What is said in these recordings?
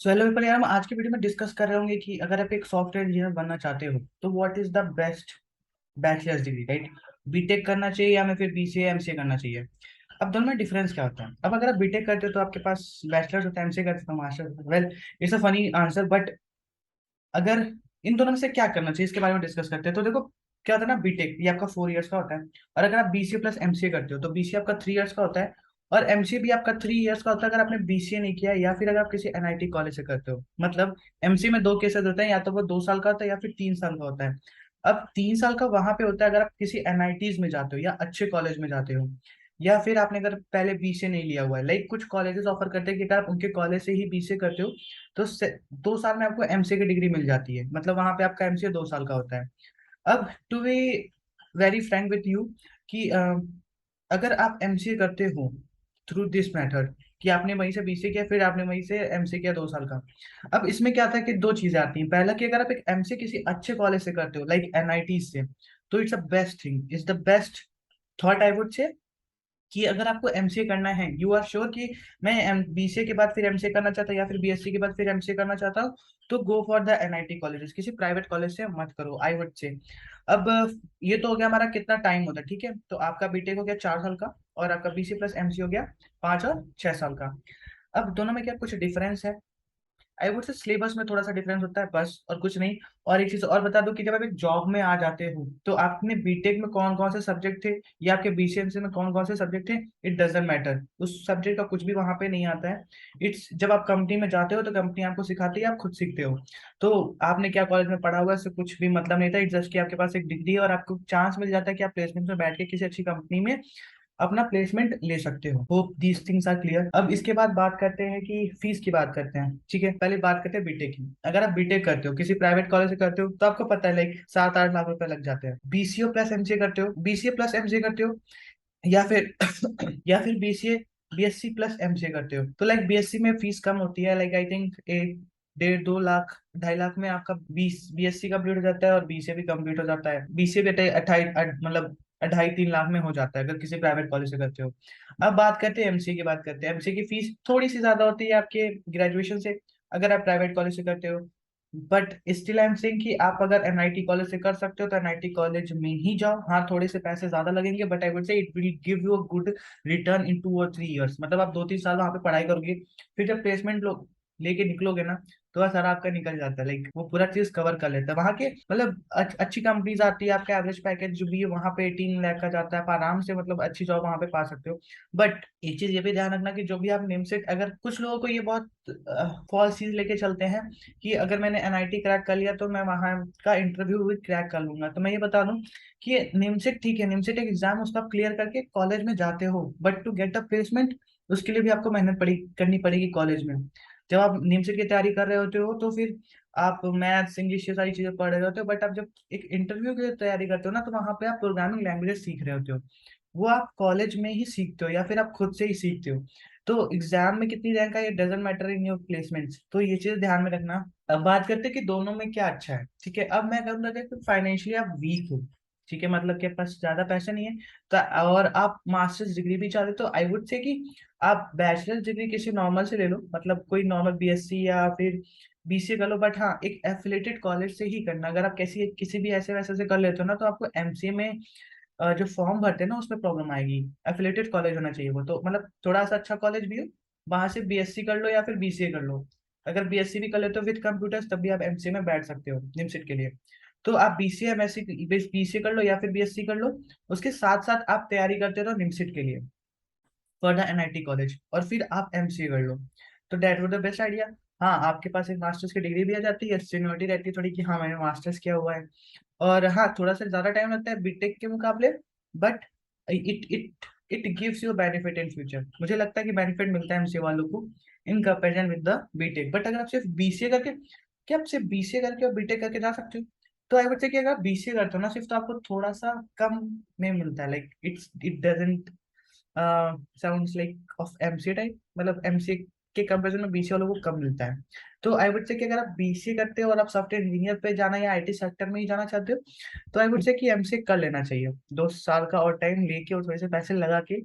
So hello people यार, हम आज की वीडियो में डिस्कस कर रहे होंगे कि अगर आप एक सॉफ्टवेयर इंजीनियर बनना चाहते हो तो what is the best bachelor's degree, right? BTech करना चाहिए या फिर बीसीए एमसीए करना चाहिए? अब दोनों में डिफरेंस क्या होता है? अब अगर आप बीटेक करते हो तो आपके पास बैचलर्स होता है, एमसीए करते हो तो masters. Well, it's a funny answer, but अगर इन दोनों में से क्या करना चाहिए इसके बारे में डिस्कस करते हैं। तो देखो, क्या होता है ना, बीटेक ये आपका 4 इयर्स का होता है, और अगर आप बीसीए प्लस एमसीए करते हो तो बीसीए आपका 3 इयर्स का होता है, और एमसीए भी आपका 3 इयर्स का होता है अगर आपने बीसीए नहीं किया या फिर अगर आप किसी एनआईटी कॉलेज से करते हो। मतलब एमसीए में दो केसेस होते हैं, या तो वो 2 साल का होता है या फिर 3 साल का होता है। अब 3 साल का वहां पे होता है अगर आप किसी एनआईटीज में जाते हो या अच्छे कॉलेज में जाते हो, या फिर आपने अगर पहले बीसीए नहीं लिया हुआ है। लाइक कुछ कॉलेजेस ऑफर करते हैं कि अगर आप उनके कॉलेज से ही बीसीए करते हो तो 2 साल में आपको एमसीए की डिग्री मिल जाती है। मतलब वहां पे आपका एमसीए 2 साल का होता है। अब to be very frank with you कि अगर आप एमसीए करते हो थ्रू दिस मेथड कि आपने वहीं से बीसीए किया फिर आपने वहीं से एमसीए किया 2 साल का, अब इसमें क्या आता है कि दो चीजें आती हैं। पहला कि अगर आप एक एमसीए किसी अच्छे कॉलेज से करते हो लाइक एनआईटी से, तो it's a best thing, is the best thought I would से, कि अगर आपको एमसीए करना है, यू आर श्योर कि मैं बीसीए के बाद फिर एमसीए करना चाहता हूँ या फिर बीएससी के बाद फिर एमसीए करना चाहता हूँ, तो go for the NIT colleges, किसी प्राइवेट कॉलेज से मत करो, आई वुड से। अब ये तो हो गया हमारा कितना टाइम होता है, ठीक है? तो आपका बीटेक हो गया 4 साल का, और आपका बीसीए प्लस एमसीए हो गया 5 और 6 साल का। अब दोनों में क्या कुछ डिफरेंस है? आई वुड से सिलेबस में थोड़ा सा डिफरेंस होता है, बस और कुछ नहीं। और एक चीज और बता दूं कि जब आप एक जॉब में आ जाते हो तो आपने बीटेक में कौन कौन से सब्जेक्ट थे या आपके बीसीएमसी में कौन कौन से सब्जेक्ट थे, इट डजेंट मैटर, उस सब्जेक्ट का कुछ भी वहां पे नहीं आता है। इट्स जब आप कंपनी में जाते हो तो कंपनी आपको सिखाती है, आप खुद सीखते हो। तो आपने क्या कॉलेज में पढ़ा हुआ है इससे कुछ भी मतलब नहीं था, इट्स जस्ट कि आपके पास एक डिग्री है और आपको चांस मिल जाता है कि आप प्लेसमेंट में बैठ के किसी अच्छी कंपनी में अपना प्लेसमेंट ले सकते हो। Hope these things are clear. अब इसके बाद बात करते हैं कि फीस की बात करते हैं, ठीक है? पहले बात करते हैं बीटेक की। अगर आप बीटेक करते हो किसी प्राइवेट कॉलेज से करते हो तो आपको पता है लाइक 7-8 लाख रुपए लग जाते हैं। बीसीए प्लस एमसीए करते हो, बीसीए प्लस एमसीए करते हो, या फिर या फिर बीसीए बीएससी प्लस एमसीए करते हो तो लाइक बीएससी में फीस कम होती है, like I think 1, 1.5, 2 lakh, 2.5 lakh में आपका बीएससी कंप्लीट हो जाता है, और बीसीए भी कंप्लीट हो जाता है। बीसीए भी 28 मतलब 2.5-3 लाख में हो जाता है अगर किसी प्राइवेट कॉलेज से करते हो। अब बात करते हैं एमसीए की, बात करते हैं एमसीए की फीस थोड़ी सी ज्यादा होती है आपके ग्रेजुएशन से अगर आप प्राइवेट कॉलेज से करते हो। But still I am saying कि आप अगर एनआईटी कॉलेज से कर सकते हो तो एनआईटी कॉलेज में ही जाओ। हाँ, थोड़े से पैसे ज्यादा लगेंगे, but I would say it will give you a good return in 2 और 3 इयर्स। मतलब आप 2-3 साल वहां पे पढ़ाई करोगे, फिर जब प्लेसमेंट लेके निकलोगे ना, तो वह सारा आपका निकल जाता है, लाइक वो पूरा चीज कवर कर लेता है वहां के। मतलब अच्छी कंपनीज आती है, आपका एवरेज पैकेज जो भी है वहां पे 18 लाख का जाता है, आप आराम से मतलब अच्छी जॉब वहां पे पा सकते हो। बट एक चीज ये भी ध्यान रखना कि जो भी आप नेम सेट, अगर कुछ लोगों को ये बहुत फॉल्स चीज लेके चलते हैं कि अगर मैंने एनआईटी क्रैक कर लिया तो मैं वहां का इंटरव्यू भी क्रैक कर लूंगा। तो मैं ये बता दूं कि निमसेट ठीक है, निमसेट एक एग्जाम, उसका आप क्लियर करके कॉलेज में जाते हो, but to get a placement उसके लिए भी आपको मेहनत करनी पड़ेगी कॉलेज में। जब आप निमसेट की तैयारी कर रहे होते हो तो फिर आप मैथ्स इंग्लिश ये सारी चीजें पढ़ रहे होते हो, बट आप जब एक इंटरव्यू के लिए तैयारी करते हो ना, तो वहां पे आप प्रोग्रामिंग लैंग्वेज सीख रहे होते हो। वो आप कॉलेज में ही सीखते हो या फिर आप खुद से ही सीखते हो। तो एग्जाम में कितनी रैंक है, ये doesn't matter in your placements, तो ये चीज ध्यान में रखना। अब बात करते हैं कि दोनों में क्या अच्छा है, ठीक है? अब मैं कहूँगा कि फाइनेंशियली आप वीक हो, ठीक है, मतलब के पास ज्यादा पैसे नहीं है, तो और आप मास्टर्स डिग्री भी चाहते हो, तो आई वुड से कि आप बैचलर डिग्री किसी नॉर्मल से ले लो, मतलब कोई नॉर्मल बीएससी या फिर बीसीए कर लो। बट हाँ, एक एफिलेटेड कॉलेज से ही करना। अगर आप किसी किसी भी ऐसे वैसे से कर लेते हो ना, तो आपको एमसीए में जो फॉर्म भरते हैं ना उसमें प्रॉब्लम आएगी। एफिलेटेड कॉलेज होना चाहिए वो, तो मतलब थोड़ा सा अच्छा कॉलेज भी हो, वहां से बीएससी कर लो या फिर बीसीए कर लो। अगर बीएससी भी कर लेते हो विद कंप्यूटर्स, तब भी आप एमसीए में बैठ सकते हो निमसिट के लिए। तो आप बीसीए एमएससी बीसीए कर लो या फिर बीएससी कर लो, उसके साथ साथ आप तैयारी करते रहो निमसिट के लिए फॉर द एनआईटी कॉलेज, और फिर आप एमसीए कर लो। तो that would the best idea. हाँ, आपके पास एक मास्टर्स की डिग्री भी आ जाती है, सीनियरिटी रहती है थोड़ी कि हाँ मैंने मास्टर्स किया हुआ है। और हाँ, थोड़ा सा ज्यादा टाइम लगता है बीटेक के मुकाबले, but it it it gives you benefit in future. मुझे लगता है कि बेनिफिट मिलता है एमसीए वालों को in comparison with the BTech. But अगर आप सिर्फ बीसीए करके, क्या आप सिर्फ बीसीए करके और बीटेक करके जा सकते हो? तो आई वुड से कि अगर आप बीसीए करते हो ना सिर्फ, तो आपको थोड़ा सा कम में मिलता है, like it doesn't sounds like of MCA type, मतलब एमसीए के कंपैरिजन में बीसीए वालों को कम मिलता है। तो आई वुड से कि अगर आप बीसीए करते हो और आप सॉफ्टवेयर इंजीनियर पे जाना या आईटी सेक्टर में ही जाना चाहते हो, तो आई वुड से कि एमसीए कर लेना चाहिए। 2 साल का और टाइम लेके और थोड़े से पैसे लगा के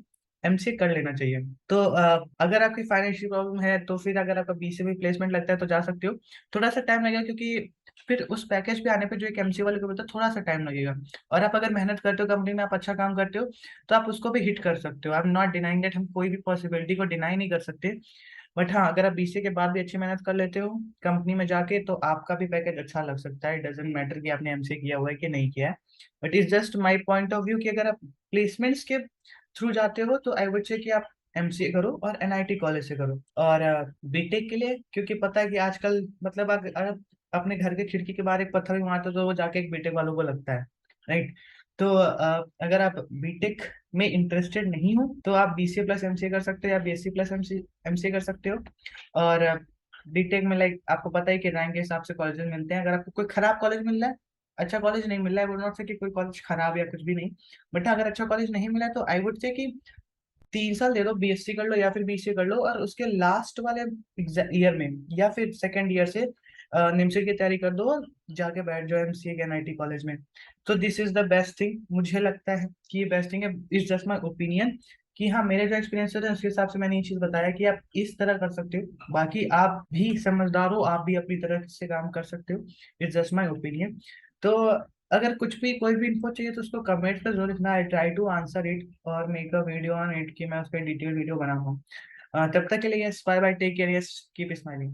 एमसीए कर लेना चाहिए। तो अगर आपकी फाइनेंशियल प्रॉब्लम है तो फिर अगर आपका बीसीए में प्लेसमेंट लगता है तो जा सकते हो। थोड़ा सा टाइम लगेगा, क्योंकि फिर उस पैकेज पे आने पे जो एक एमसीए वाले को बोलता है थोड़ा सा टाइम लगेगा। और आप अगर मेहनत करते हो कंपनी में, आप अच्छा काम करते हो, तो आप उसको भी हिट कर सकते हो। I am not denying that, हम कोई भी पॉसिबिलिटी को डिनाई नहीं कर सकते। बट हाँ, अगर आप बीसीए के बाद भी अच्छी मेहनत कर लेते हो कंपनी में जाके, तो आपका भी पैकेज अच्छा लग सकता है। डजेंट मैटर कि आपने एमसीए किया हुआ है कि नहीं किया है। But is just my point of view कि अगर आप प्लेसमेंट्स के थ्रू जाते हो तो आई वुड से कि आप एमसीए करो और एनआईटी कॉलेज से करो। और बीटेक के लिए, क्योंकि पता है कि आजकल मतलब अगर आप अपने घर के खिड़की के बाहर एक पत्थर भी मारते हो तो वो जाके एक बीटेक वालों को लगता है, राइट। तो अगर आप बीटेक में इंटरेस्टेड नहीं हो तो आप बीसीए प्लस एमसीए कर सकते हो, या बीएससी प्लस एमसीए कर सकते हो। और बीटेक में लाइक आपको पता है कि रैंक के हिसाब से कॉलेजेस मिलते हैं। अगर आपको कोई खराब कॉलेज मिल रहा है, अच्छा कॉलेज नहीं मिल रहा है, वुड नॉट से कि कोई कॉलेज खराब या कुछ भी नहीं, बट अगर अच्छा कॉलेज नहीं मिला है तो आई वुड से कि 3 साल दे दो, बीएससी कर लो या फिर बीसीए कर लो, और उसके लास्ट वाले ईयर में या फिर सेकेंड ईयर से निमसेट की तैयारी कर दो और जाके बैठ जाओ एमसीए के एनआईटी कॉलेज में। तो this is the best thing, मुझे लगता है कि ये बेस्ट थिंग है। इज जस्ट माई ओपिनियन कि हाँ, मेरे जो एक्सपीरियंस है उसके हिसाब से मैंने ये चीज बताया कि आप इस तरह कर सकते हो। बाकी आप भी समझदार हो, आप भी अपनी तरह से काम कर सकते हो। It's just my opinion. तो अगर कुछ भी कोई भी इन्फो चाहिए तो उसको कमेंट पे जरूर लिखना, I try to answer it और make a video on it कि मैं उस पर डिटेल वीडियो बनाऊंगा। तब तक के लिए yes, bye bye, take care, yes, keep smiling.